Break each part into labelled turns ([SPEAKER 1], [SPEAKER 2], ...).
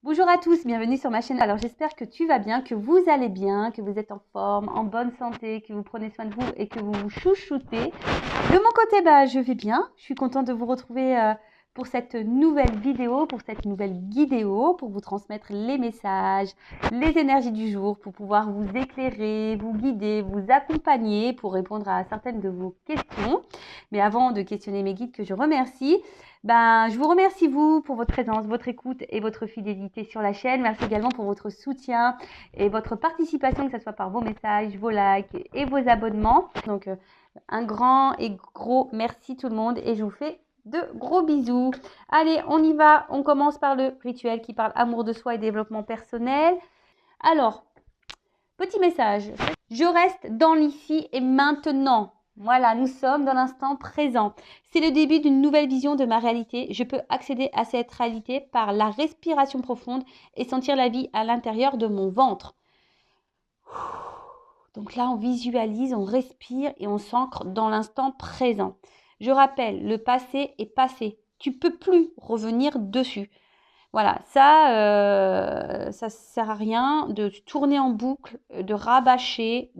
[SPEAKER 1] Bonjour à tous, bienvenue sur ma chaîne. Alors j'espère que tu vas bien, que vous allez bien, que vous êtes en forme, en bonne santé, que vous prenez soin de vous et que vous vous chouchoutez. De mon côté, je vais bien. Je suis contente de vous retrouver pour cette nouvelle vidéo, pour cette nouvelle guidéo, pour vous transmettre les messages, les énergies du jour, pour pouvoir vous éclairer, vous guider, vous accompagner, pour répondre à certaines de vos questions. Mais avant de questionner mes guides que je remercie, je vous remercie vous pour votre présence, votre écoute et votre fidélité sur la chaîne. Merci également pour votre soutien et votre participation, que ce soit par vos messages, vos likes et vos abonnements. Donc, un grand et gros merci tout le monde et je vous fais de gros bisous. Allez, on y va. On commence par le rituel qui parle amour de soi et développement personnel. Alors, petit message. Je reste dans l'ici et maintenant. Voilà, nous sommes dans l'instant présent. C'est le début d'une nouvelle vision de ma réalité. Je peux accéder à cette réalité par la respiration profonde et sentir la vie à l'intérieur de mon ventre. Donc là, on visualise, on respire et on s'ancre dans l'instant présent. Je rappelle, le passé est passé. Tu peux plus revenir dessus. Voilà, ça sert à rien de tourner en boucle, de rabâcher,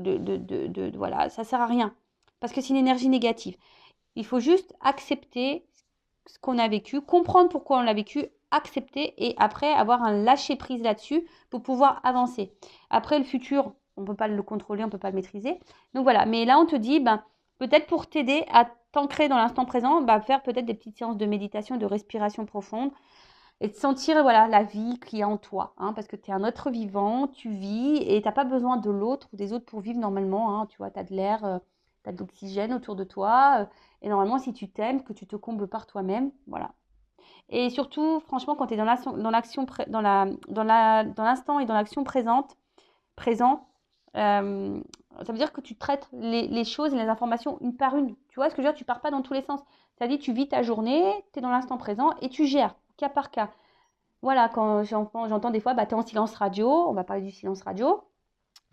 [SPEAKER 1] voilà, ça sert à rien. Parce que c'est une énergie négative. Il faut juste accepter ce qu'on a vécu, comprendre pourquoi on l'a vécu, accepter et après avoir un lâcher prise là-dessus pour pouvoir avancer. Après, le futur, on ne peut pas le contrôler, on ne peut pas le maîtriser. Donc voilà, mais là, on te dit, peut-être pour t'aider à t'ancrer dans l'instant présent, faire peut-être des petites séances de méditation, de respiration profonde et de sentir voilà, la vie qui est en toi. Parce que tu es un être vivant, tu vis et tu n'as pas besoin de l'autre ou des autres pour vivre normalement. Tu vois, tu as de l'air, tu as de l'oxygène autour de toi. Et normalement, si tu t'aimes, que tu te combles par toi-même, voilà. Et surtout, franchement, quand tu es dans l'action, dans l'instant et dans l'action présent, ça veut dire que tu traites les choses et les informations une par une. Tu vois ce que je veux dire? Tu pars pas dans tous les sens. C'est-à-dire, tu vis ta journée, tu es dans l'instant présent et tu gères, cas par cas. Voilà, quand j'entends des fois, tu es en silence radio, on va parler du silence radio.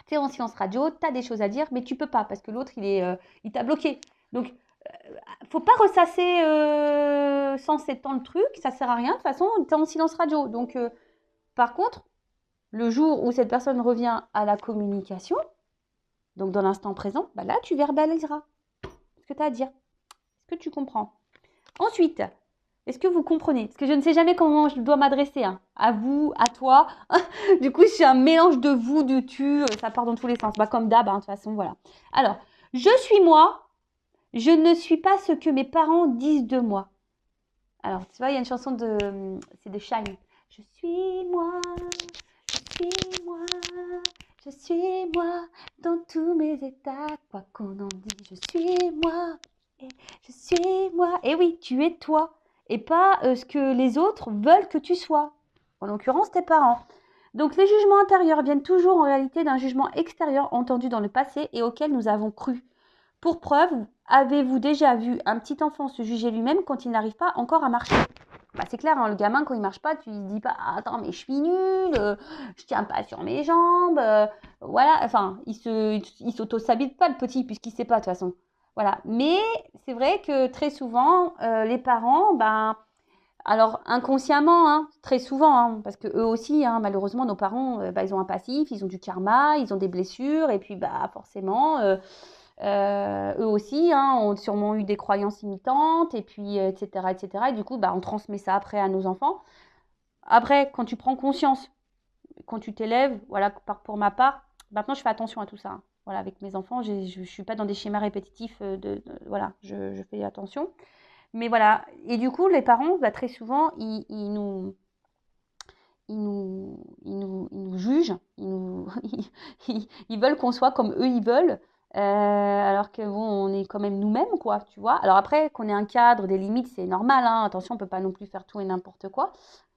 [SPEAKER 1] Tu es en silence radio, tu as des choses à dire, mais tu peux pas parce que l'autre, il t'a bloqué. Donc, faut pas ressasser sans 7 ans le truc, ça sert à rien. De toute façon, tu es en silence radio. Donc, par contre, le jour où cette personne revient à la communication, donc dans l'instant présent, là, tu verbaliseras ce que tu as à dire. Est-ce que tu comprends? Ensuite, est-ce que vous comprenez? Parce que je ne sais jamais comment je dois m'adresser. À vous, à toi. Du coup, c'est un mélange de vous, de tu. Ça part dans tous les sens. Comme d'hab, de toute façon, voilà. Alors, je suis moi. Je ne suis pas ce que mes parents disent de moi. Alors, tu vois, il y a une chanson c'est de Shine. Je suis moi, je suis moi, je suis moi, dans tous mes états, quoi qu'on en dise, je suis moi, et je suis moi. Et oui, tu es toi, et pas ce que les autres veulent que tu sois, en l'occurrence tes parents. Donc les jugements intérieurs viennent toujours en réalité d'un jugement extérieur entendu dans le passé et auquel nous avons cru. Pour preuve, avez-vous déjà vu un petit enfant se juger lui-même quand il n'arrive pas encore à marcher? C'est clair, le gamin, quand il marche pas, tu ne dis pas « Attends, mais je suis nul, je tiens pas sur mes jambes. Voilà, enfin, il s'auto-sabite pas, le petit, puisqu'il sait pas, de toute façon. Voilà. Mais c'est vrai que très souvent, les parents, alors inconsciemment, très souvent, parce que eux aussi, malheureusement, nos parents, ils ont un passif, ils ont du karma, ils ont des blessures, et puis forcément, eux aussi ont sûrement eu des croyances imitantes, et puis etc., etc. Et du coup, on transmet ça après à nos enfants. Après, quand tu prends conscience, quand tu t'élèves, voilà, pour ma part, maintenant je fais attention à tout ça. Voilà, avec mes enfants, je ne suis pas dans des schémas répétitifs, voilà, je fais attention. Mais voilà, et du coup, les parents, très souvent, ils nous jugent, ils veulent qu'on soit comme eux ils veulent, alors que bon, on est quand même nous-mêmes, quoi, tu vois. Alors après, qu'on ait un cadre, des limites, c'est normal, attention, on peut pas non plus faire tout et n'importe quoi.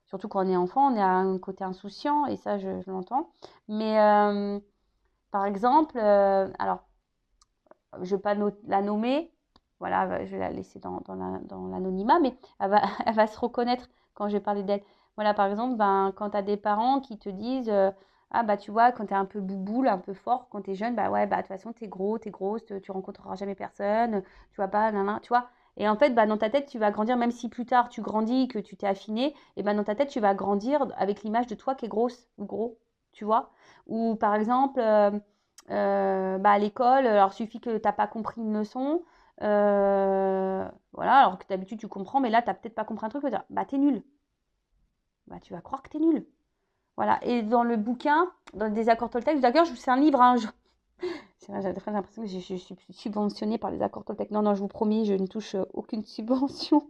[SPEAKER 1] Surtout quand on est enfant, on est à un côté insouciant, et ça, je l'entends. Mais par exemple, alors, je ne vais pas la nommer, voilà, je vais la laisser dans l'anonymat, mais elle va se reconnaître quand je vais parler d'elle. Voilà, par exemple, quand tu as des parents qui te disent ah tu vois, quand tu es un peu bouboule, un peu fort, quand tu es jeune, ouais, de toute façon, tu es gros, tu es grosse, tu rencontreras jamais personne, tu vois pas, tu vois. Et en fait, bah, dans ta tête, tu vas grandir, même si plus tard tu grandis, que tu t'es affiné, et bah, dans ta tête, tu vas grandir avec l'image de toi qui est grosse ou gros, tu vois. Ou par exemple, bah, à l'école, alors suffit que tu n'as pas compris une leçon, voilà, alors que d'habitude tu comprends, mais là, tu n'as peut-être pas compris un truc, tu vas dire, bah, t'es nul. Bah, tu vas croire que t'es nul. Voilà. Et dans le bouquin, dans le désaccord Toltec, d'accord, c'est un livre, hein, c'est vrai, j'ai l'impression que je suis subventionnée par les accords Toltec. Non, non, je vous promets, je ne touche aucune subvention.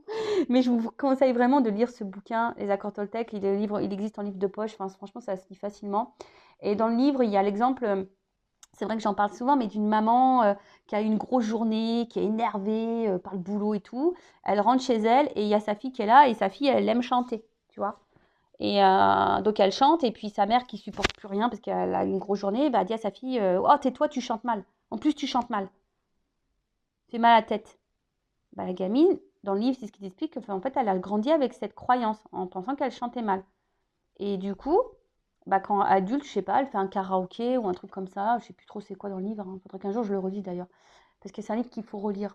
[SPEAKER 1] Mais je vous conseille vraiment de lire ce bouquin, Les accords Toltec. Il existe en livre de poche. Enfin, franchement, ça se lit facilement. Et dans le livre, il y a l'exemple, c'est vrai que j'en parle souvent, mais d'une maman qui a eu une grosse journée, qui est énervée par le boulot et tout. Elle rentre chez elle et il y a sa fille qui est là et sa fille, elle aime chanter, tu vois. Et donc elle chante, et puis sa mère qui supporte plus rien parce qu'elle a une grosse journée, va dire à sa fille oh, tais-toi, tu chantes mal. En plus, tu chantes mal. Tu fais mal à la tête. Bah, la gamine, dans le livre, c'est ce qui t'explique qu'en fait, elle a grandi avec cette croyance en pensant qu'elle chantait mal. Et du coup, bah, quand adulte, je sais pas, elle fait un karaoké ou un truc comme ça. Je sais plus trop c'est quoi dans le livre. Il faudrait qu'un jour je le relise d'ailleurs. Parce que c'est un livre qu'il faut relire.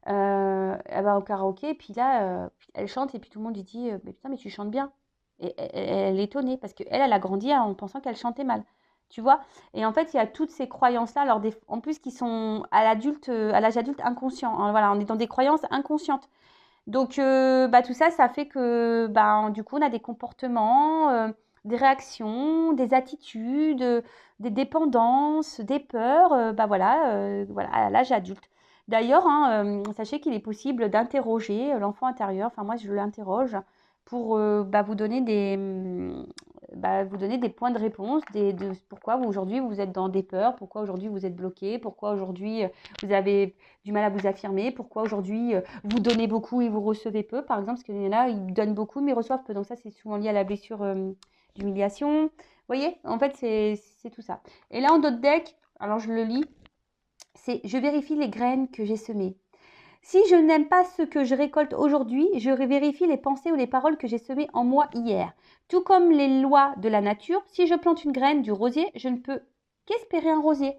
[SPEAKER 1] Elle va au karaoké, et puis là, elle chante, et puis tout le monde lui dit mais putain, mais tu chantes bien. Et elle est étonnée parce qu'elle, elle a grandi en pensant qu'elle chantait mal. Tu vois? Et en fait, il y a toutes ces croyances-là, alors en plus qui sont à l'adulte, à l'âge adulte inconscient, hein. Voilà, on est dans des croyances inconscientes. Donc, bah, tout ça, ça fait que ben, du coup, on a des comportements, des réactions, des attitudes, des dépendances, des peurs, bah, voilà, à l'âge adulte. D'ailleurs, hein, sachez qu'il est possible d'interroger l'enfant intérieur, enfin moi je l'interroge, pour bah, vous donner des points de réponse, de pourquoi aujourd'hui vous êtes dans des peurs, pourquoi aujourd'hui vous êtes bloqué, pourquoi aujourd'hui vous avez du mal à vous affirmer, pourquoi aujourd'hui vous donnez beaucoup et vous recevez peu, par exemple, parce qu'il y en a, ils donnent beaucoup mais reçoivent peu, donc ça c'est souvent lié à la blessure d'humiliation. Vous voyez, en fait c'est tout ça. Et là en d'autres deck, alors je le lis, c'est je vérifie les graines que j'ai semées. Si je n'aime pas ce que je récolte aujourd'hui, je vérifie les pensées ou les paroles que j'ai semées en moi hier. Tout comme les lois de la nature, si je plante une graine du rosier, je ne peux qu'espérer un rosier.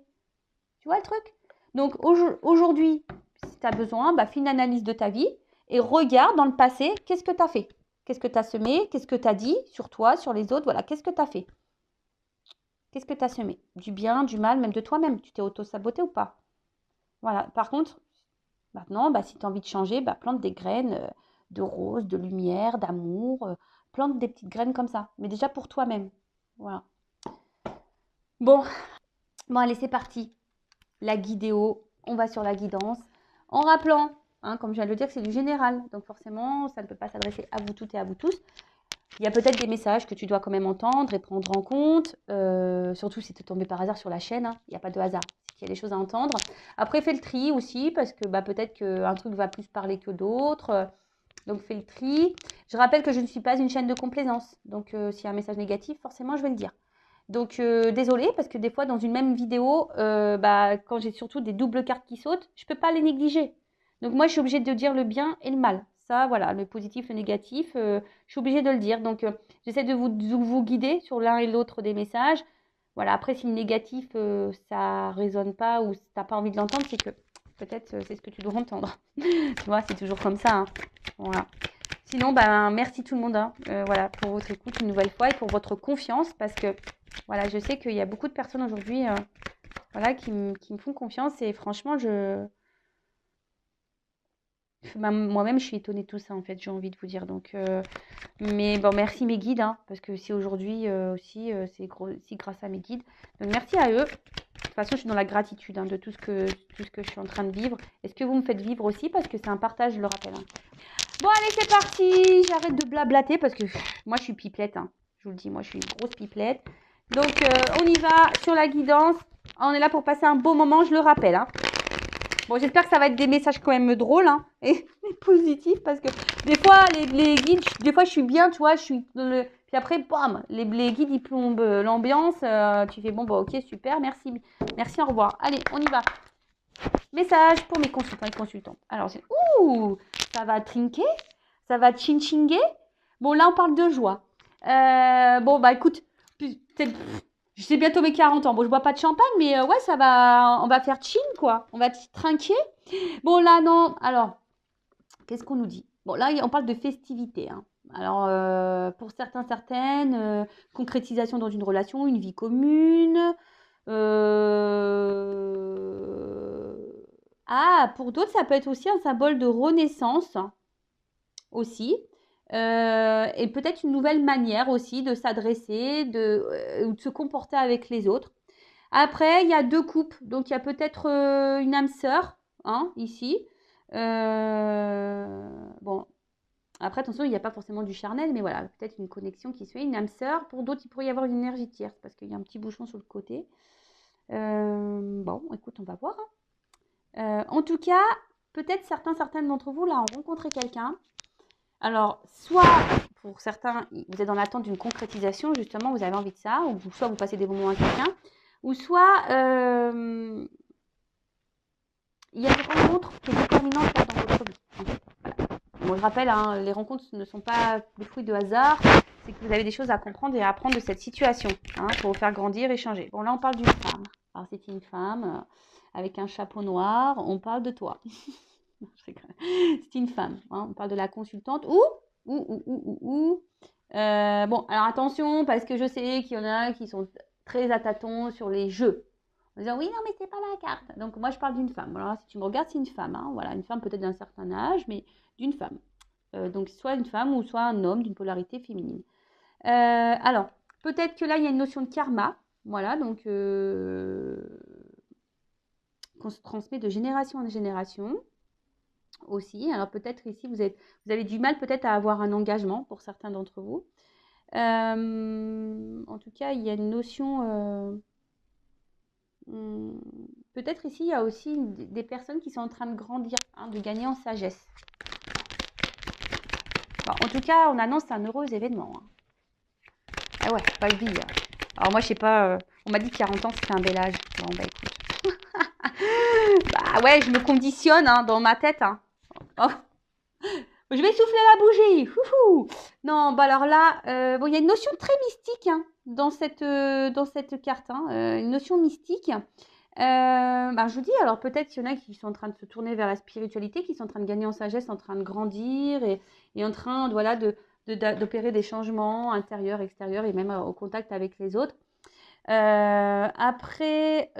[SPEAKER 1] Tu vois le truc? Donc aujourd'hui, si tu as besoin, bah, fais une analyse de ta vie et regarde dans le passé, qu'est-ce que tu as fait? Qu'est-ce que tu as semé? Qu'est-ce que tu as dit sur toi, sur les autres? Voilà, qu'est-ce que tu as fait? Qu'est-ce que tu as semé? Du bien, du mal, même de toi-même. Tu t'es auto-saboté ou pas? Voilà. Par contre, maintenant, bah, si tu as envie de changer, bah, plante des graines de rose, de lumière, d'amour. Plante des petites graines comme ça. Mais déjà pour toi-même. Voilà. Bon, allez, c'est parti. La guidéo, on va sur la guidance. En rappelant, hein, comme je viens de le dire, que c'est du général. Donc forcément, ça ne peut pas s'adresser à vous toutes et à vous tous. Il y a peut-être des messages que tu dois quand même entendre et prendre en compte. Surtout si tu es tombé par hasard sur la chaîne. Hein. Il n'y a pas de hasard. Il y a des choses à entendre. Après, fais le tri aussi, parce que bah, peut-être qu'un truc va plus parler que d'autres. Donc, fais le tri. Je rappelle que je ne suis pas une chaîne de complaisance. Donc, s'il y a un message négatif, forcément, je vais le dire. Donc, désolée, parce que des fois, dans une même vidéo, bah, quand j'ai surtout des doubles cartes qui sautent, je ne peux pas les négliger. Donc, moi, je suis obligée de dire le bien et le mal. Ça, voilà, le positif, le négatif, je suis obligée de le dire. Donc, j'essaie de vous guider sur l'un et l'autre des messages. Voilà, après, si le négatif, ça résonne pas ou tu n'as pas envie de l'entendre, c'est que peut-être c'est ce que tu dois entendre. Tu vois, c'est toujours comme ça. Hein. Voilà. Sinon, ben, merci tout le monde voilà, pour votre écoute une nouvelle fois et pour votre confiance, parce que voilà, je sais qu'il y a beaucoup de personnes aujourd'hui voilà, qui me font confiance, et franchement, moi-même, je suis étonnée de tout ça, en fait, j'ai envie de vous dire. Donc, mais bon, merci mes guides, hein, parce que si aujourd'hui aussi, c'est aussi grâce à mes guides. Donc, merci à eux. De toute façon, je suis dans la gratitude de tout ce que je suis en train de vivre. Est-ce que vous me faites vivre aussi? Parce que c'est un partage, je le rappelle. Hein. Bon, allez, c'est parti. J'arrête de blablater parce que moi, je suis pipelette. Hein. Je vous le dis, moi, je suis une grosse pipelette. Donc, on y va sur la guidance. On est là pour passer un beau moment, je le rappelle. Hein. Bon, j'espère que ça va être des messages quand même drôles hein, et positifs, parce que des fois, les guides, des fois, je suis bien, tu vois, je suis puis après, bam, les guides, ils plombent l'ambiance. Tu fais, bon, bah, ok, super, merci, au revoir. Allez, on y va. Message pour mes consultants et consultantes. Alors, c'est... Ouh, ça va trinquer, ça va chinchingger. Bon, là, on parle de joie. Bon, bah, écoute, je sais bientôt mes 40 ans. Bon, je bois pas de champagne, mais ouais, ça va, on va faire chin, quoi. On va trinquer. Bon, là, non, alors, Qu'est-ce qu'on nous dit? Bon, là, on parle de festivités, hein. Alors, pour certains, certaines, concrétisation dans une relation, une vie commune. Ah, pour d'autres, ça peut être aussi un symbole de renaissance, hein, aussi. Et peut-être une nouvelle manière aussi de s'adresser, ou de se comporter avec les autres. Après, il y a deux coupes. Donc, il y a peut-être une âme sœur, hein, ici. Bon, après, attention, il n'y a pas forcément du charnel, mais voilà, peut-être une connexion qui se fait, une âme sœur. Pour d'autres, il pourrait y avoir une énergie tierce parce qu'il y a un petit bouchon sur le côté. Bon, écoute, on va voir, hein. En tout cas, peut-être certaines d'entre vous, là, ont rencontré quelqu'un. Alors, soit, pour certains, vous êtes dans l'attente d'une concrétisation, justement, vous avez envie de ça, ou soit vous passez des bons moments avec quelqu'un, ou soit il y a une rencontre qui est déterminante dans votre vie. Voilà. Bon, je rappelle, hein, les rencontres ne sont pas le fruit de hasard, c'est que vous avez des choses à comprendre et à apprendre de cette situation, hein, pour vous faire grandir et changer. Bon, là, on parle d'une femme. Alors, c'est une femme avec un chapeau noir, on parle de toi. C'est une femme, hein, on parle de la consultante bon, alors attention, parce que je sais qu'il y en a qui sont très à tâtons sur les jeux. En disant, oui, non, mais c'est pas la carte. Donc, moi, je parle d'une femme. Alors, si tu me regardes, c'est une femme, hein, voilà, une femme peut-être d'un certain âge, mais d'une femme. Donc, soit une femme ou soit un homme d'une polarité féminine. Alors, peut-être que là, il y a une notion de karma. Voilà, donc, qu'on se transmet de génération en génération aussi. Alors, peut-être ici, vous avez du mal peut-être à avoir un engagement pour certains d'entre vous. En tout cas, il y a une notion... peut-être ici, il y a aussi des personnes qui sont en train de grandir, hein, de gagner en sagesse. Bon, en tout cas, on annonce un heureux événement, hein. Ah ouais, pas vie. Alors moi, je sais pas, on m'a dit que 40 ans, c'était un bel âge. Bon, bah écoute. Bah ouais, je me conditionne, hein, dans ma tête, hein. Oh. Je vais souffler la bougie. Fouhou. Non, bah alors là, bon, il y a une notion très mystique, hein, dans cette carte, hein, une notion mystique. Bah, je vous dis, alors peut-être qu'il y en a qui sont en train de se tourner vers la spiritualité, qui sont en train de gagner en sagesse, en train de grandir et en train, voilà, d'opérer des changements intérieurs, extérieurs et même au contact avec les autres. Après,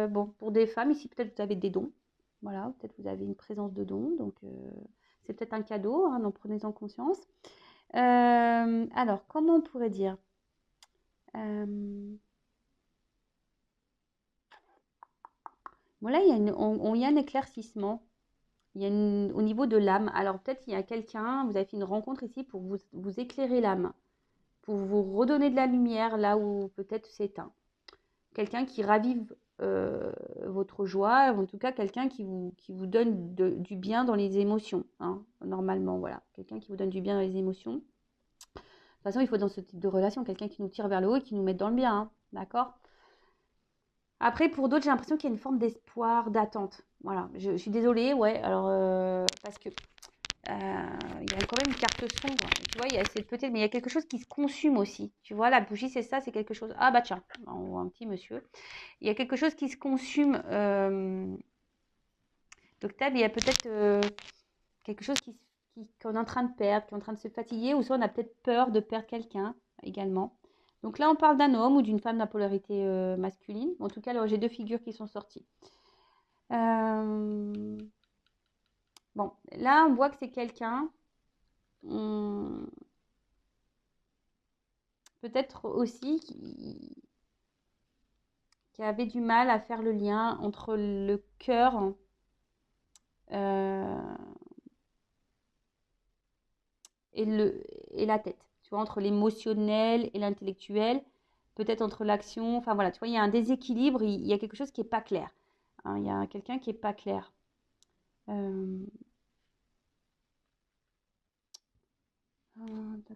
[SPEAKER 1] bon, pour des femmes, ici peut-être vous avez des dons. Voilà, peut-être vous avez une présence de dons, donc c'est peut-être un cadeau, hein, donc prenez-en conscience. Alors, comment on pourrait dire bon, là, il y a un éclaircissement. Il y a au niveau de l'âme. Alors, peut-être il y a quelqu'un, vous avez fait une rencontre ici pour vous éclairer l'âme, pour vous redonner de la lumière là où peut-être c'est éteint. Quelqu'un qui ravive votre joie, en tout cas quelqu'un qui vous donne du bien dans les émotions, hein, normalement, voilà. Quelqu'un qui vous donne du bien dans les émotions. De toute façon, il faut dans ce type de relation quelqu'un qui nous tire vers le haut et qui nous mette dans le bien, hein, d'accord? Après, pour d'autres, j'ai l'impression qu'il y a une forme d'espoir, d'attente. Voilà, je suis désolée, ouais, alors, parce que il y a quand même une carte sombre, tu vois, peut-être, mais il y a quelque chose qui se consume aussi. Tu vois, la bougie, c'est ça, c'est quelque chose. Ah bah tiens, on voit un petit monsieur. Il y a quelque chose qui se consume. L'octave, il y a peut-être quelque chose qu'on est en train de perdre, qui est en train de se fatiguer, ou soit on a peut-être peur de perdre quelqu'un également. Donc là, on parle d'un homme ou d'une femme de la polarité masculine. En tout cas, là, j'ai deux figures qui sont sorties. Bon, là, on voit que c'est quelqu'un, peut-être aussi qui avait du mal à faire le lien entre le cœur et la tête. Tu vois, entre l'émotionnel et l'intellectuel, peut-être entre l'action. Enfin voilà, tu vois, il y a un déséquilibre, il y a quelque chose qui n'est pas clair, hein, il y a quelqu'un qui n'est pas clair.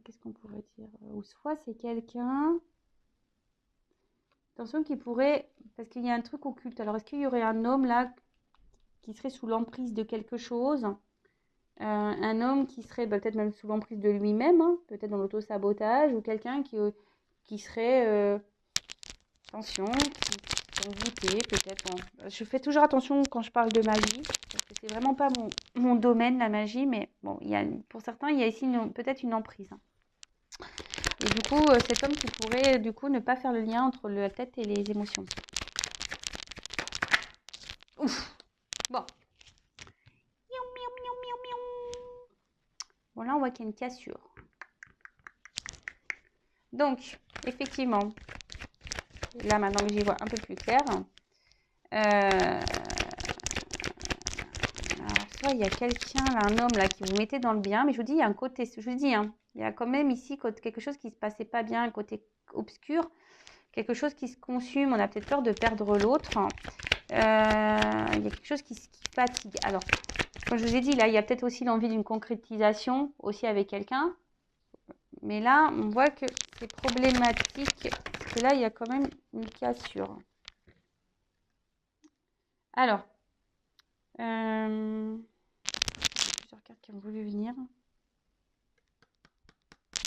[SPEAKER 1] Qu'est-ce qu'on pourrait dire? Ou soit c'est quelqu'un... Attention qui pourrait... Parce qu'il y a un truc occulte. Alors, est-ce qu'il y aurait un homme là qui serait sous l'emprise de quelque chose? Un homme qui serait peut-être même sous l'emprise de lui-même, hein, peut-être dans l'auto-sabotage, ou quelqu'un qui serait... attention, qui est envoûté peut-être. Hein. Je fais toujours attention quand je parle de magie, parce que c'est vraiment pas mon domaine, la magie, mais bon, pour certains, il y a ici peut-être une emprise. Hein. Et du coup, cet homme qui pourrait du coup ne pas faire le lien entre la tête et les émotions. Ouf. Bon. Bon, là, on voit qu'il y a une cassure. Donc, effectivement, là, maintenant que j'y vois un peu plus clair, alors, soit il y a quelqu'un, là, un homme là, qui vous mettait dans le bien, mais je vous dis, il y a un côté, je vous dis, hein, il y a quand même ici quelque chose qui ne se passait pas bien, un côté obscur, quelque chose qui se consume, on a peut-être peur de perdre l'autre. Il y a quelque chose qui fatigue. Alors, comme je vous ai dit, là, il y a peut-être aussi l'envie d'une concrétisation, aussi avec quelqu'un. Mais là, on voit que c'est problématique, parce que là, il y a quand même une cassure. Alors, plusieurs cartes qui ont voulu venir.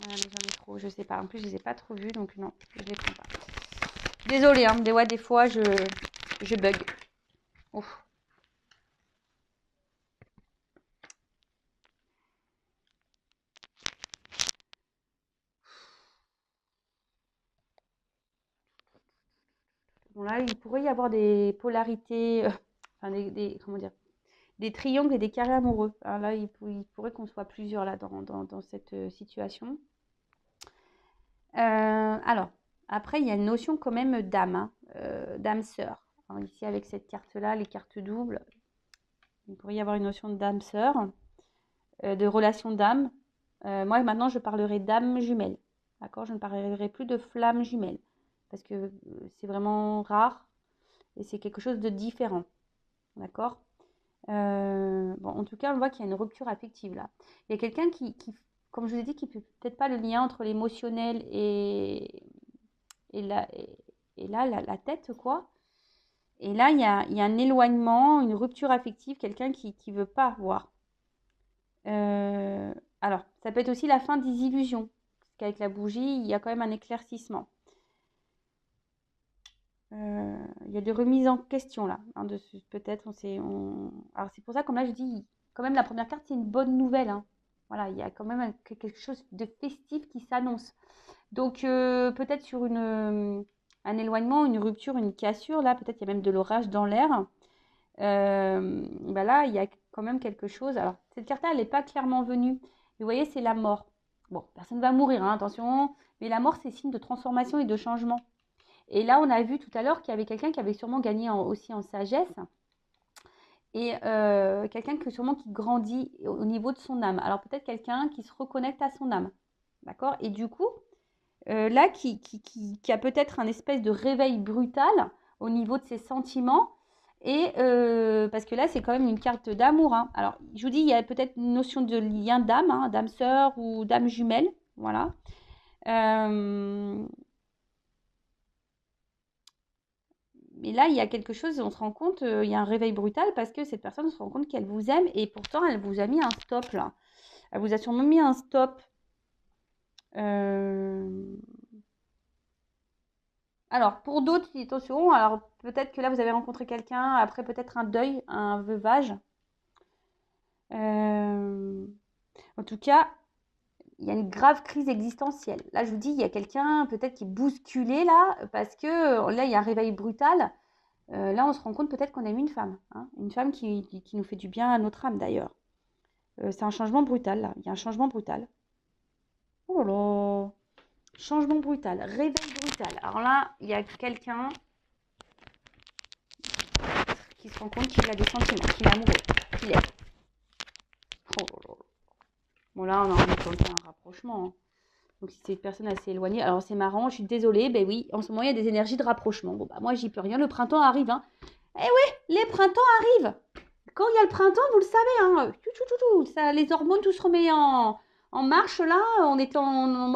[SPEAKER 1] Ah, mais j'en ai trop, je sais pas. En plus, je les ai pas trop vues, donc non, je les prends pas. Désolée, hein, des fois, je bug. Ouf. Bon, là, il pourrait y avoir des polarités, enfin, comment dire, des triangles et des carrés amoureux. Alors là, il pourrait qu'on soit plusieurs là dans cette situation. Alors, après, il y a une notion quand même d'âme, hein, d'âme sœur. Alors, ici, avec cette carte-là, les cartes doubles, il pourrait y avoir une notion d'âme sœur, de relation d'âme. Moi, maintenant, je parlerai d'âme jumelle. D'accord? Je ne parlerai plus de flamme jumelle. Parce que c'est vraiment rare et c'est quelque chose de différent. D'accord? Bon, en tout cas, on voit qu'il y a une rupture affective là. Il y a quelqu'un qui, comme je vous ai dit, qui ne fait peut-être pas le lien entre l'émotionnel et là, la tête, quoi. Et là, il y a un éloignement, une rupture affective, quelqu'un qui ne veut pas voir. Alors, ça peut être aussi la fin des illusions. Parce qu'avec la bougie, il y a quand même un éclaircissement. Il y a des remises en question là. Hein, peut-être, alors c'est pour ça, comme là, je dis, quand même, la première carte, c'est une bonne nouvelle. Hein. Voilà, il y a quand même quelque chose de festif qui s'annonce. Donc, peut-être sur un éloignement, une rupture, une cassure, là, peut-être il y a même de l'orage dans l'air. Bah là, il y a quand même quelque chose. Alors, cette carte-là, elle n'est pas clairement venue. Mais vous voyez, c'est la mort. Bon, personne ne va mourir, hein, attention. Mais la mort, c'est signe de transformation et de changement. Et là, on a vu tout à l'heure qu'il y avait quelqu'un qui avait sûrement gagné aussi en sagesse. Et quelqu'un qui grandit au niveau de son âme. Alors, peut-être quelqu'un qui se reconnecte à son âme. D'accord? Et du coup, là, qui a peut-être un espèce de réveil brutal au niveau de ses sentiments. Et parce que là, c'est quand même une carte d'amour. Hein. Alors, je vous dis, il y a peut-être une notion de lien d'âme, hein, d'âme sœur ou d'âme jumelle. Voilà. Mais là, il y a quelque chose, on se rend compte, il y a un réveil brutal parce que cette personne se rend compte qu'elle vous aime et pourtant, elle vous a mis un stop là. Elle vous a sûrement mis un stop. Alors, pour d'autres, attention, alors peut-être que là, vous avez rencontré quelqu'un, après peut-être un deuil, un veuvage. En tout cas, il y a une grave crise existentielle. Là, je vous dis, il y a quelqu'un peut-être qui est bousculé là, parce que là, il y a un réveil brutal. Là, on se rend compte peut-être qu'on aime une femme. Hein, une femme qui nous fait du bien à notre âme d'ailleurs. C'est un changement brutal là. Il y a un changement brutal. Oh là là. Changement brutal, réveil brutal. Alors là, il y a quelqu'un qui se rend compte qu'il a des sentiments, qu'il est amoureux, qu'il est. Oh là là. Bon là, on a un rapprochement. Hein. Donc si c'est une personne assez éloignée, alors c'est marrant, je suis désolée, ben oui, en ce moment il y a des énergies de rapprochement. Bon bah moi j'y peux rien, le printemps arrive. Hein. Eh oui, les printemps arrivent. Quand il y a le printemps, vous le savez, hein, ça, les hormones, tout se remet en marche là. On est en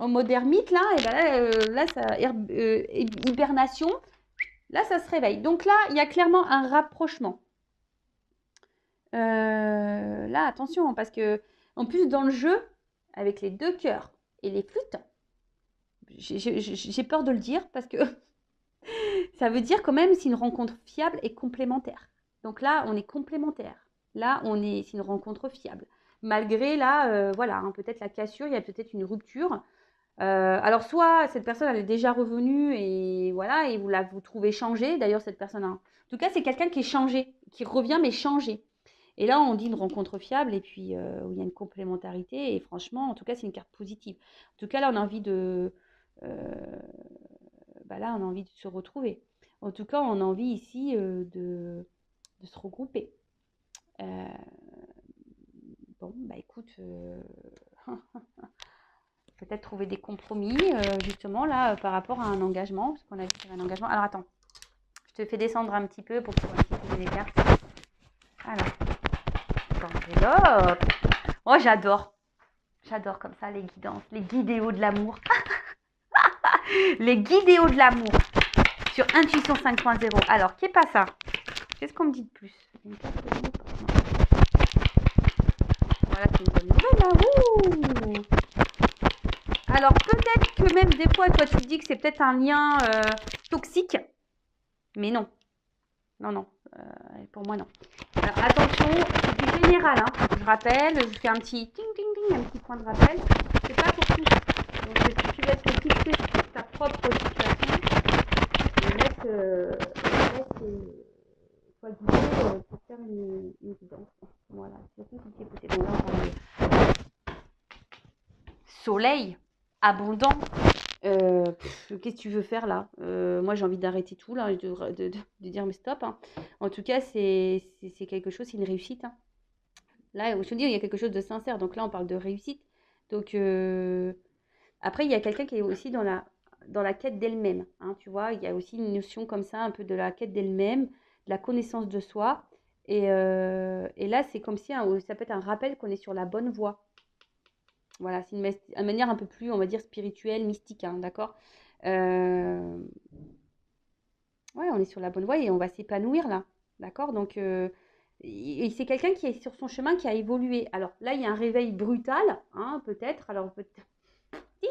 [SPEAKER 1] mode ermite là, et ben là ça, hibernation. Là, ça se réveille. Donc là, il y a clairement un rapprochement. Là, attention, parce que en plus dans le jeu, avec les deux cœurs et les flûtes, j'ai peur de le dire parce que ça veut dire quand même c'est une rencontre fiable et complémentaire. Donc là, on est complémentaires. Là, c'est une rencontre fiable. Malgré là, voilà, hein, peut-être la cassure, il y a peut-être une rupture. Alors soit cette personne elle est déjà revenue et voilà et vous trouvez changé. D'ailleurs cette personne, en tout cas c'est quelqu'un qui est changé, qui revient mais changé. Et là on dit une rencontre fiable et puis où il y a une complémentarité et franchement en tout cas c'est une carte positive. En tout cas là on a envie là on a envie de se retrouver. En tout cas on a envie ici de se regrouper. Bon bah écoute. Peut-être trouver des compromis, justement, là, par rapport à un engagement, parce qu'on a vu qu'il y avait un engagement. Alors, attends, je te fais descendre un petit peu pour pouvoir utiliser les cartes. Alors, enveloppe. Oh, j'adore. J'adore comme ça les guidances, les guidéos de l'amour. Les guidéos de l'amour sur Intuition 5.0. Alors, qu'est pas ça? Qu'est-ce qu'on me dit de plus? Une carte de l'amour. Voilà, c'est une bonne nouvelle, là. Ouh. Alors, peut-être que même des fois, toi, tu te dis que c'est peut-être un lien toxique. Mais non. Non, non. Pour moi, non. Alors, attention, c'est du général. Hein. Je rappelle, je fais un petit ting, ting, ting, un petit point de rappel. C'est pas pour tous. Donc, si tu veux être fixé sur ta propre situation, sois guidé pour faire une guidance. Voilà. C'est tout ce qui est possible. Donc, là, on parle de soleil, abondant. Qu'est-ce que tu veux faire là? Moi j'ai envie d'arrêter tout là, de dire mais stop. Hein. En tout cas, c'est quelque chose, c'est une réussite. Hein. Là, je te dis, il y a quelque chose de sincère. Donc là, on parle de réussite. Donc après, il y a quelqu'un qui est aussi dans la quête d'elle-même. Hein, tu vois, il y a aussi une notion comme ça, un peu de la quête d'elle-même, de la connaissance de soi. Et là, c'est comme si ça peut être un rappel qu'on est sur la bonne voie. Voilà, c'est une manière un peu plus, on va dire, spirituelle, mystique, hein, d'accord? Ouais, on est sur la bonne voie et on va s'épanouir là, d'accord? Donc, et c'est quelqu'un qui est sur son chemin, qui a évolué. Alors là, il y a un réveil brutal, hein, peut-être. Alors, il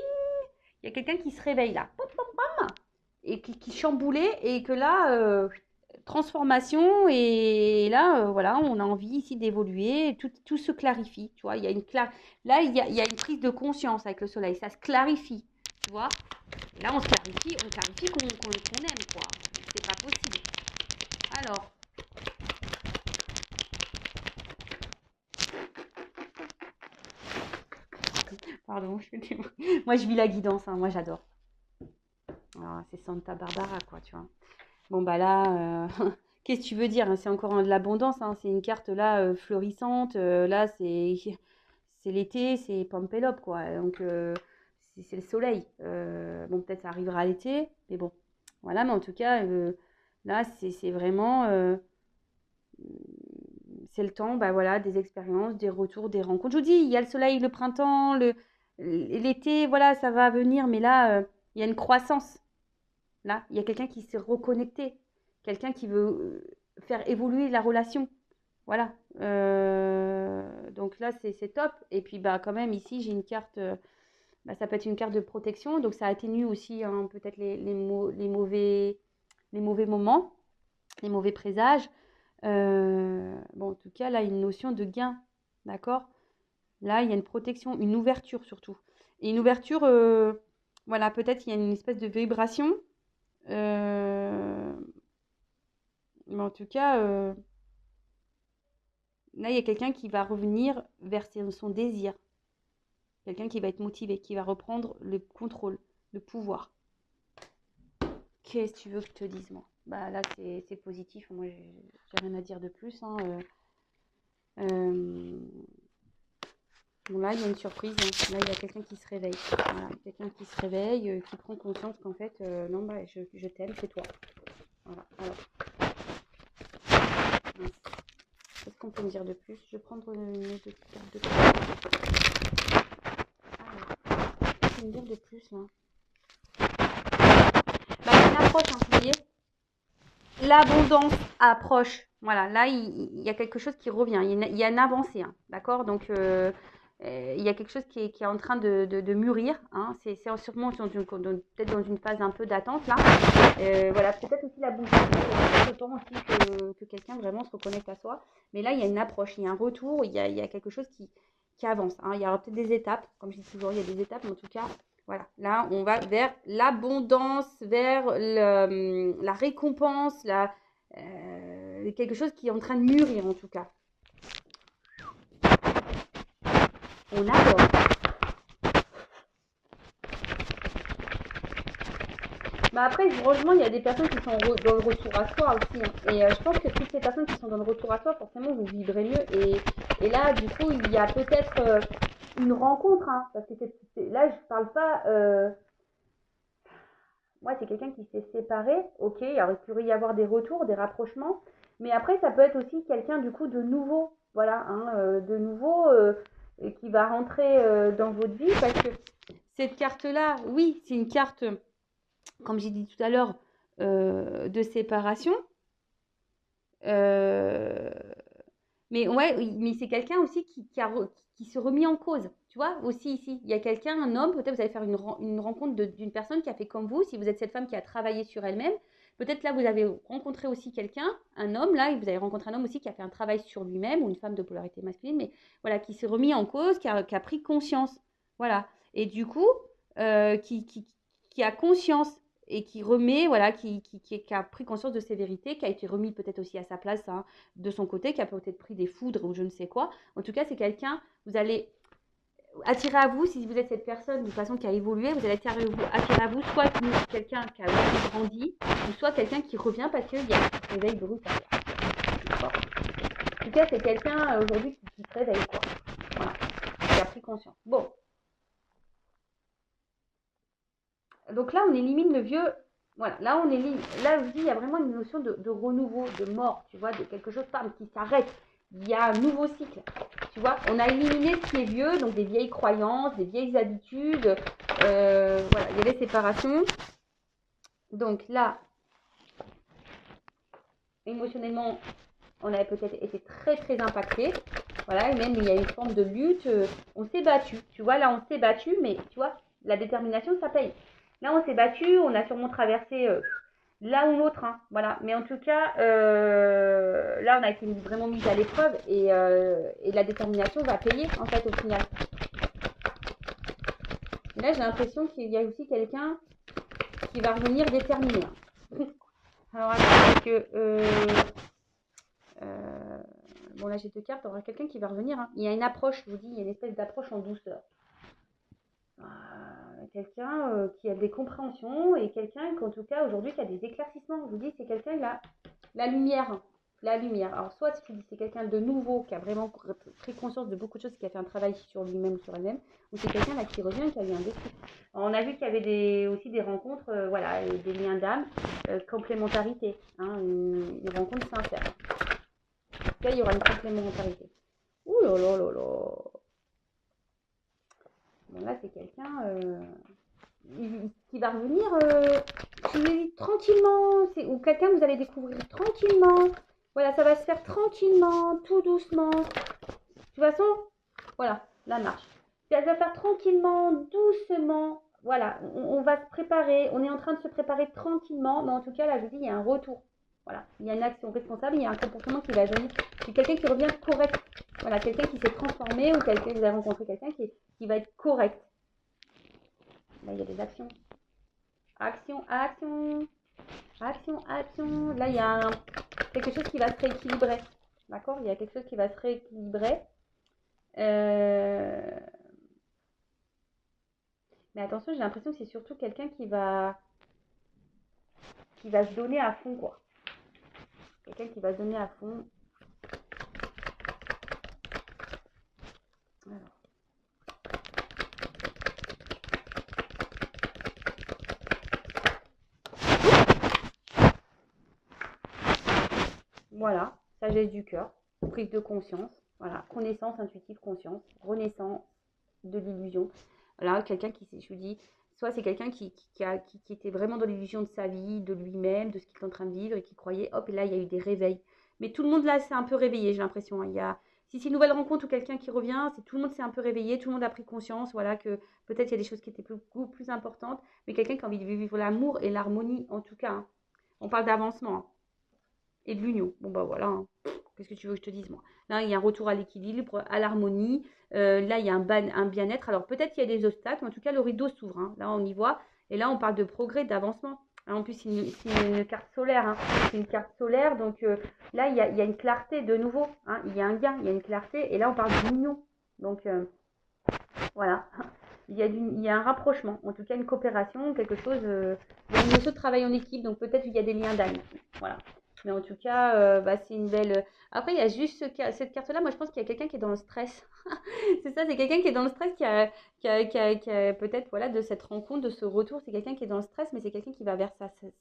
[SPEAKER 1] y a quelqu'un qui se réveille là, pom, pom, pom, et qui chamboulait et que là, transformation et là, voilà, on a envie ici d'évoluer, tout se clarifie, tu vois, il y a là, il y a une prise de conscience avec le soleil, ça se clarifie, tu vois. Et là, on clarifie qu'on aime, quoi. C'est pas possible. Alors, pardon, moi je vis la guidance, hein, moi j'adore. C'est Santa Barbara, quoi, tu vois. Bon, bah là, qu'est-ce que tu veux dire? Hein, c'est encore de l'abondance, hein, c'est une carte là fleurissante. Là, c'est l'été, c'est Pampelop, quoi. Donc, c'est le soleil. Bon, peut-être ça arrivera à l'été, mais bon. Voilà, mais en tout cas, là, c'est vraiment. C'est le temps, bah voilà, des expériences, des retours, des rencontres. Je vous dis, il y a le soleil, le printemps, l'été, voilà, ça va venir, mais là, il y a une croissance. Là, il y a quelqu'un qui s'est reconnecté, quelqu'un qui veut faire évoluer la relation. Voilà. Donc là, c'est top. Et puis, bah, quand même, ici, j'ai une carte, ça peut être une carte de protection. Donc, ça atténue aussi hein, peut-être les mauvais moments, les mauvais présages. Bon, en tout cas, là, il y a une notion de gain. D'accord? Là, il y a une protection, une ouverture surtout. Et une ouverture, voilà, peut-être il y a une espèce de vibration. Mais en tout cas, là, il y a quelqu'un qui va revenir vers son désir. Quelqu'un qui va être motivé, qui va reprendre le contrôle, le pouvoir. Qu'est-ce que tu veux que je te dise, moi? Bah là, c'est positif. Moi, j'ai rien à dire de plus. Hein. Bon, là, il y a une surprise. Hein. Là, il y a quelqu'un qui se réveille. Voilà, quelqu'un qui se réveille, qui prend conscience qu'en fait, non, bah, je t'aime, c'est toi. Voilà. Alors, qu'est-ce qu'on peut me dire de plus? Je vais prendre une autre carte de plus. Alors, qu'est-ce qu'on peut me dire de plus, là? Bah, il y a une approche, hein, vous voyez? L'abondance approche. Voilà, là, il y a quelque chose qui revient. Il y a une avancée, hein, d'accord? Donc, il y a quelque chose qui est en train de mûrir. Hein. C'est sûrement peut-être dans une phase un peu d'attente là. Voilà, peut-être aussi la bouche. C'est le temps aussi que quelqu'un vraiment se reconnecte à soi. Mais là, il y a une approche, il y a un retour, il y a quelque chose qui avance. Hein. Il y aura peut-être des étapes, comme je dis toujours, il y a des étapes, mais en tout cas, voilà. Là, on va vers l'abondance, vers la récompense, quelque chose qui est en train de mûrir en tout cas. On adore. Bah après, franchement, il y a des personnes qui sont dans le retour à soi aussi. Hein. Et je pense que toutes ces personnes qui sont dans le retour à soi, forcément, vous vivrez mieux. Et là, du coup, il y a peut-être une rencontre. Hein, parce que là, je parle pas. Moi, c'est quelqu'un qui s'est séparé. Ok, il pourrait y avoir des retours, des rapprochements. Mais après, ça peut être aussi quelqu'un, du coup, de nouveau. Voilà, hein, de nouveau, et qui va rentrer dans votre vie. Parce que cette carte-là, oui, c'est une carte, comme j'ai dit tout à l'heure, de séparation. Euh, mais ouais, mais c'est quelqu'un aussi qui se remet en cause. Tu vois, aussi ici, il y a quelqu'un, un homme, peut-être vous allez faire une rencontre d'une personne qui a fait comme vous, si vous êtes cette femme qui a travaillé sur elle-même. Peut-être là, vous avez rencontré aussi quelqu'un, un homme, là, et vous avez rencontré un homme aussi qui a fait un travail sur lui-même, ou une femme de polarité masculine, mais voilà, qui s'est remis en cause, qui a pris conscience. Voilà. Et du coup, euh, qui, qui, qui a conscience et qui remet, voilà, qui a pris conscience de ses vérités, qui a été remis peut-être aussi à sa place, hein, de son côté, qui a peut-être pris des foudres ou je ne sais quoi. En tout cas, c'est quelqu'un, vous allez attirer à vous, si vous êtes cette personne de façon qui a évolué, vous allez attirer à vous soit quelqu'un qui a aussi grandi, ou soit quelqu'un qui revient parce qu'il y a un réveil brut. En tout cas, c'est quelqu'un aujourd'hui qui se réveille, quoi. Voilà, qui a pris conscience. Bon. Donc là, on élimine le vieux. Voilà, là, on élimine. Là, je dis, il y a vraiment une notion de renouveau, de mort, tu vois, de quelque chose qui s'arrête. Il y a un nouveau cycle. Tu vois, on a éliminé ce qui est vieux, donc des vieilles croyances, des vieilles habitudes. Voilà, il y avait séparation. Donc là, émotionnellement, on avait peut-être été très très impacté. Voilà, et même il y a une forme de lutte. On s'est battu. Tu vois, là, on s'est battu, mais tu vois, la détermination, ça paye. Là, on s'est battu, on a sûrement traversé l'un ou l'autre. Hein, voilà. Mais en tout cas, là, on a été vraiment mis à l'épreuve et la détermination va payer, en fait, au final. Et là, j'ai l'impression qu'il y a aussi quelqu'un qui va revenir déterminé. Alors, attends, parce que... bon, là, j'ai deux cartes. Il y aura quelqu'un qui va revenir. Hein. Il y a une approche, je vous dis, il y a une espèce d'approche en douceur. Quelqu'un qui a des compréhensions et quelqu'un qu'en tout cas aujourd'hui qui a des éclaircissements. Je vous dis, c'est quelqu'un qui a la lumière. La lumière. Alors, soit c'est quelqu'un de nouveau qui a vraiment pris conscience de beaucoup de choses, qui a fait un travail sur lui-même, sur elle-même, ou c'est quelqu'un là qui revient, qui a eu un déclic. On a vu qu'il y avait aussi des rencontres, voilà, des liens d'âme, complémentarité, hein, une rencontre sincère. En tout cas, il y aura une complémentarité. Ouh là là là là. Bon, là, c'est quelqu'un qui va revenir tranquillement, ou quelqu'un que vous allez découvrir tranquillement. Voilà, ça va se faire tranquillement, tout doucement. De toute façon, voilà, la marche. Ça va faire tranquillement, doucement. Voilà, on va se préparer, on est en train de se préparer tranquillement, mais en tout cas, là, je vous dis, il y a un retour. Voilà, il y a une action responsable, il y a un comportement qui va venir. C'est quelqu'un qui revient correct. Voilà, quelqu'un qui s'est transformé ou quelqu'un, vous avez rencontré quelqu'un qui va être correct. Là, il y a des actions. Action, action, action, action. Là, il y a quelque chose qui va se rééquilibrer. D'accord? Il y a quelque chose qui va se rééquilibrer. Mais attention, j'ai l'impression que c'est surtout quelqu'un qui va se donner à fond, quoi. Quelqu'un qui va se donner à fond. Alors. Voilà, sagesse du cœur, prise de conscience, voilà, connaissance intuitive, conscience, renaissance de l'illusion. Voilà, quelqu'un qui, je vous dis, soit c'est quelqu'un qui était vraiment dans l'illusion de sa vie, de lui-même, de ce qu'il est en train de vivre et qui croyait, hop, et là, il y a eu des réveils. Mais tout le monde là s'est un peu réveillé, j'ai l'impression. Hein. Si c'est une nouvelle rencontre ou quelqu'un qui revient, c'est tout le monde s'est un peu réveillé, tout le monde a pris conscience, voilà, que peut-être il y a des choses qui étaient beaucoup plus importantes, mais quelqu'un qui a envie de vivre l'amour et l'harmonie, en tout cas, hein. On parle d'avancement, hein, et de l'union. Bon, bah voilà, hein. Qu'est-ce que tu veux que je te dise, moi? Là, il y a un retour à l'équilibre, à l'harmonie. Là, il y a un bien-être. Alors, peut-être qu'il y a des obstacles, mais en tout cas, le rideau s'ouvre, hein. Là, on y voit. Et là, on parle de progrès, d'avancement. En plus, c'est une carte solaire, hein. C'est une carte solaire. Donc, là, il y a une clarté de nouveau, hein. Il y a un gain, il y a une clarté. Et là, on parle d'union. Donc, voilà. Il y a un rapprochement, en tout cas une coopération, quelque chose. Il y a une notion de travail en équipe, donc peut-être qu'il y a des liens d'âme. Voilà. Mais en tout cas, bah, c'est une belle. Après, il y a juste cette carte-là. Moi, je pense qu'il y a quelqu'un qui est dans le stress. C'est ça, c'est quelqu'un qui est dans le stress, qui a peut-être, voilà, de cette rencontre, de ce retour. C'est quelqu'un qui est dans le stress, mais c'est quelqu'un qui va vers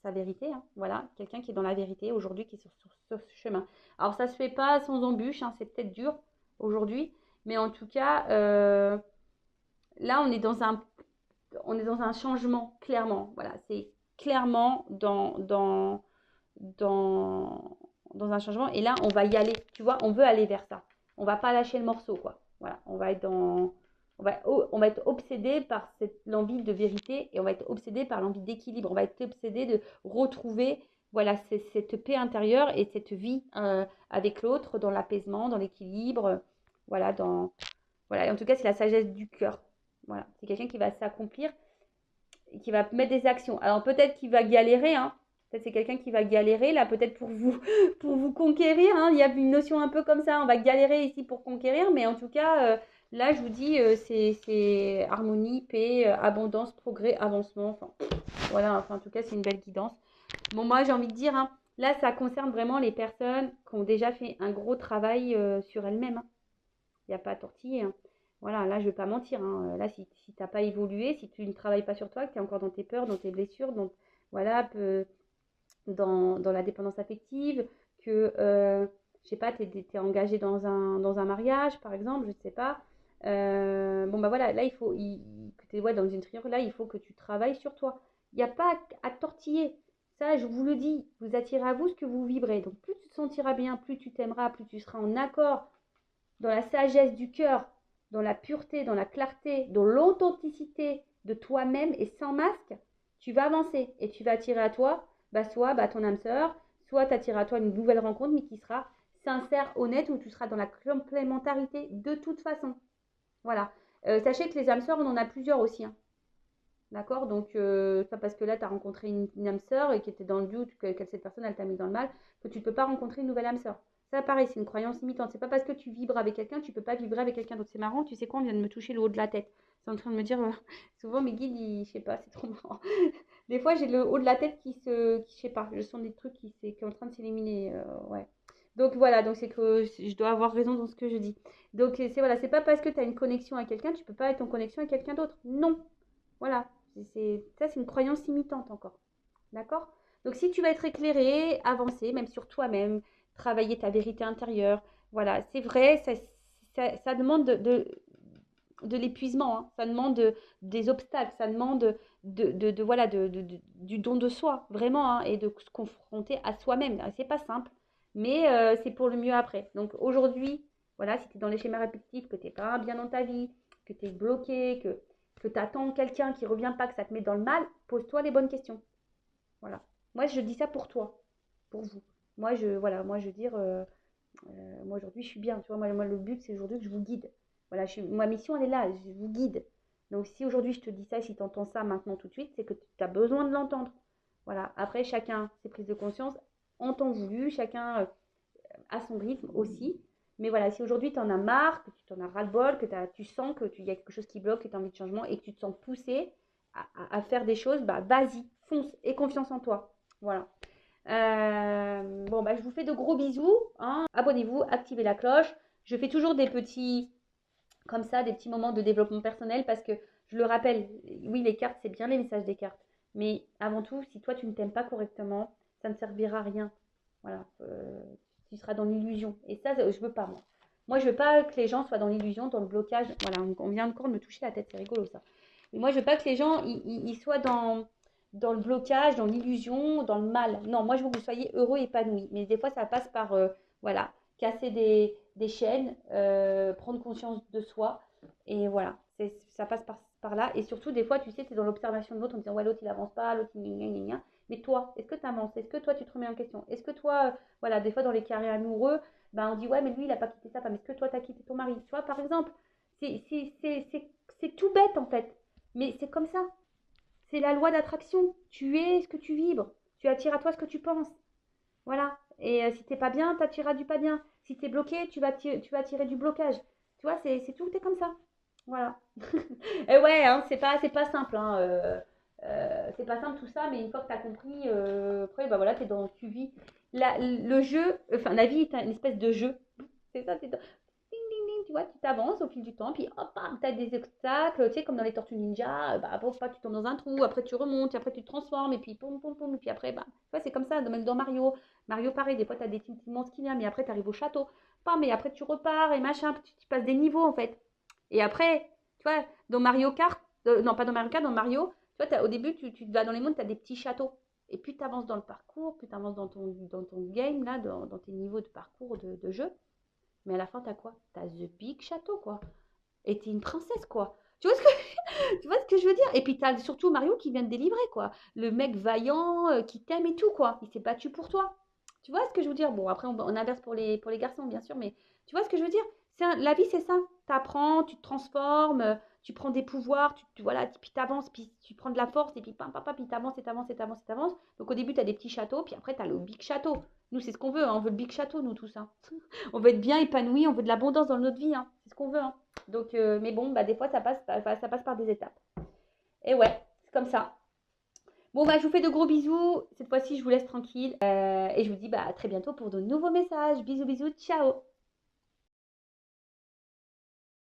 [SPEAKER 1] sa vérité, hein. Voilà, quelqu'un qui est dans la vérité aujourd'hui, qui est sur ce chemin. Alors, ça se fait pas sans embûche, hein. C'est peut-être dur aujourd'hui, mais en tout cas. Là, on est dans un changement, clairement. Voilà, c'est clairement dans, dans un changement. Et là, on va y aller. Tu vois, on veut aller vers ça. On va pas lâcher le morceau, quoi. Voilà, on va être on va être obsédé par l'envie de vérité et on va être obsédé par l'envie d'équilibre. On va être obsédé de retrouver, voilà, cette paix intérieure et cette vie avec l'autre dans l'apaisement, dans l'équilibre. Voilà, voilà, et en tout cas, c'est la sagesse du cœur. Voilà, c'est quelqu'un qui va s'accomplir et qui va mettre des actions. Alors peut-être qu'il va galérer, hein. Peut-être c'est quelqu'un qui va galérer là, peut-être pour vous, pour vous conquérir, hein. Il y a une notion un peu comme ça. On va galérer ici pour conquérir, mais en tout cas, là, je vous dis, c'est harmonie, paix, abondance, progrès, avancement. Enfin, voilà. Enfin, en tout cas, c'est une belle guidance. Bon, moi, j'ai envie de dire, hein, là, ça concerne vraiment les personnes qui ont déjà fait un gros travail sur elles-mêmes, hein. Il n'y a pas à tortiller, hein. Voilà, là, je ne vais pas mentir, hein. Là, si tu n'as pas évolué, si tu ne travailles pas sur toi, que tu es encore dans tes peurs, dans tes blessures, donc voilà, dans la dépendance affective, que, je sais pas, tu es engagé dans un mariage, par exemple, je ne sais pas. Bon, bah voilà, là, que tu es, ouais, dans une triangle, là, il faut que tu travailles sur toi. Il n'y a pas à tortiller. Ça, je vous le dis, vous attirez à vous ce que vous vibrez. Donc, plus tu te sentiras bien, plus tu t'aimeras, plus tu seras en accord dans la sagesse du cœur, dans la pureté, dans la clarté, dans l'authenticité de toi-même et sans masque, tu vas avancer et tu vas attirer à toi, bah, soit bah, ton âme sœur, soit t'attirer à toi une nouvelle rencontre, mais qui sera sincère, honnête, où tu seras dans la complémentarité de toute façon. Voilà. Sachez que les âmes sœurs, on en a plusieurs aussi, hein. D'accord. Donc, pas parce que là, tu as rencontré une âme sœur et qui était dans le doute, que cette personne, elle t'a mis dans le mal, que tu ne peux pas rencontrer une nouvelle âme sœur. Ça, pareil, c'est une croyance limitante. C'est pas parce que tu vibres avec quelqu'un, tu peux pas vibrer avec quelqu'un d'autre. C'est marrant, tu sais quoi, on vient de me toucher le haut de la tête. C'est en train de me dire, souvent mes guides, je sais pas, c'est trop marrant. Des fois, j'ai le haut de la tête je sais pas, je sens des trucs qui est en train de s'éliminer. Ouais. Donc voilà, donc c'est que je dois avoir raison dans ce que je dis. Donc c'est voilà, c'est pas parce que tu as une connexion avec quelqu'un, tu peux pas être en connexion avec quelqu'un d'autre. Non. Voilà. Ça, c'est une croyance limitante encore. D'accord. Donc, si tu vas être éclairé, avancer, même sur toi-même, travailler ta vérité intérieure, voilà, c'est vrai, ça demande de l'épuisement, hein. Ça demande des obstacles, ça demande voilà, du don de soi, vraiment, hein, et de se confronter à soi-même. C'est pas simple, mais c'est pour le mieux après. Donc, aujourd'hui, voilà, si tu es dans les schémas répétitifs, que tu n'es pas bien dans ta vie, que tu es bloqué, que tu attends quelqu'un qui ne revient pas, que ça te met dans le mal, pose-toi les bonnes questions. Voilà. Moi, je dis ça pour toi, pour vous. Voilà, moi, je veux dire, moi, aujourd'hui, je suis bien. Tu vois, moi le but, c'est aujourd'hui que je vous guide. Voilà, ma mission, elle est là, je vous guide. Donc, si aujourd'hui, je te dis ça, si tu entends ça maintenant tout de suite, c'est que tu as besoin de l'entendre. Voilà. Après, chacun ses prises de conscience en temps voulu, chacun à son rythme aussi. Mais voilà, si aujourd'hui tu en as marre, que tu t'en as ras-le-bol, que tu sens qu'il y a quelque chose qui bloque, que tu as envie de changement et que tu te sens poussé à faire des choses, bah vas-y, fonce et confiance en toi. Voilà. Bon, bah, je vous fais de gros bisous, hein. Abonnez-vous, activez la cloche. Je fais toujours des petits, comme ça, des petits moments de développement personnel parce que je le rappelle, oui, les cartes, c'est bien les messages des cartes. Mais avant tout, si toi, tu ne t'aimes pas correctement, ça ne servira à rien. Voilà. Tu seras dans l'illusion. Et ça, je veux pas, moi. Moi, je veux pas que les gens soient dans l'illusion, dans le blocage. Voilà, on vient encore de me toucher la tête, c'est rigolo ça. Et moi, je veux pas que les gens ils soient dans le blocage, dans l'illusion, dans le mal. Non, moi, je veux que vous soyez heureux, épanouis. Mais des fois, ça passe par, voilà, casser des chaînes, prendre conscience de soi. Et voilà, ça passe par là. Et surtout, des fois, tu sais, tu es dans l'observation de l'autre en disant, ouais, l'autre, il avance pas, l'autre, il gna gna gna. Mais toi, est-ce que tu avances? Est-ce que toi, tu te remets en question? Est-ce que toi, voilà, des fois, dans les carrés amoureux, ben, on dit, ouais, mais lui, il n'a pas quitté sa femme. Est-ce que toi, tu as quitté ton mari? Tu vois, par exemple, c'est tout bête, en fait. Mais c'est comme ça. C'est la loi d'attraction. Tu es ce que tu vibres. Tu attires à toi ce que tu penses. Voilà. Et si t'es pas bien, t'attireras du pas bien. Si t'es bloqué, tu vas attirer du blocage. Tu vois, c'est tout est comme ça. Voilà. Et ouais, hein, c'est pas simple. Hein, c'est pas simple tout ça, mais une fois que t'as compris, après, bah voilà, tu vis. Le jeu, enfin, la vie est une espèce de jeu. C'est ça, ding, ding, ding, tu vois, tu t'avances au fil du temps, puis hop, tu as des obstacles, tu sais, comme dans les Tortues Ninja, bah, pour pas que tu tombes dans un trou, après tu remontes, et après tu te transformes, et puis pom, pom, pom, et puis après, bah, tu vois, c'est comme ça, même dans Mario. Mario, pareil, des fois, tu as des petits monstres qui viennent, mais après, tu arrives au château, pas, mais après, tu repars, et machin, tu passes des niveaux, en fait. Et après, tu vois, dans Mario Kart, non, pas dans Mario Kart, dans Mario, tu vois, au début, tu vas dans les mondes, tu as des petits châteaux. Et plus tu avances dans le parcours, plus tu avances dans ton game, là, dans tes niveaux de parcours de jeu, mais à la fin, t'as quoi? T'as The Big Château, quoi. Et t'es une princesse, quoi. Tu vois ce que je veux dire? Et puis t'as surtout Mario qui vient de délivrer, quoi. Le mec vaillant, qui t'aime et tout, quoi. Il s'est battu pour toi. Tu vois ce que je veux dire? Bon, après, on inverse pour les garçons, bien sûr, mais tu vois ce que je veux dire? La vie, c'est ça. T'apprends, tu te transformes, tu prends des pouvoirs, voilà, puis t'avances, puis tu prends de la force, et puis pam, pam, pam, puis t'avances, et t'avances, et t'avances, et t'avances. Donc au début, t'as des petits châteaux, puis après, t'as le big château. Nous, c'est ce qu'on veut, hein. On veut le big château, nous, tous, hein. On veut être bien épanoui, on veut de l'abondance dans notre vie, hein. C'est ce qu'on veut, hein. Donc, mais bon, bah, des fois, ça passe par des étapes. Et ouais, c'est comme ça. Bon, bah, je vous fais de gros bisous. Cette fois-ci, je vous laisse tranquille. Et je vous dis bah, à très bientôt pour de nouveaux messages. Bisous, bisous, ciao.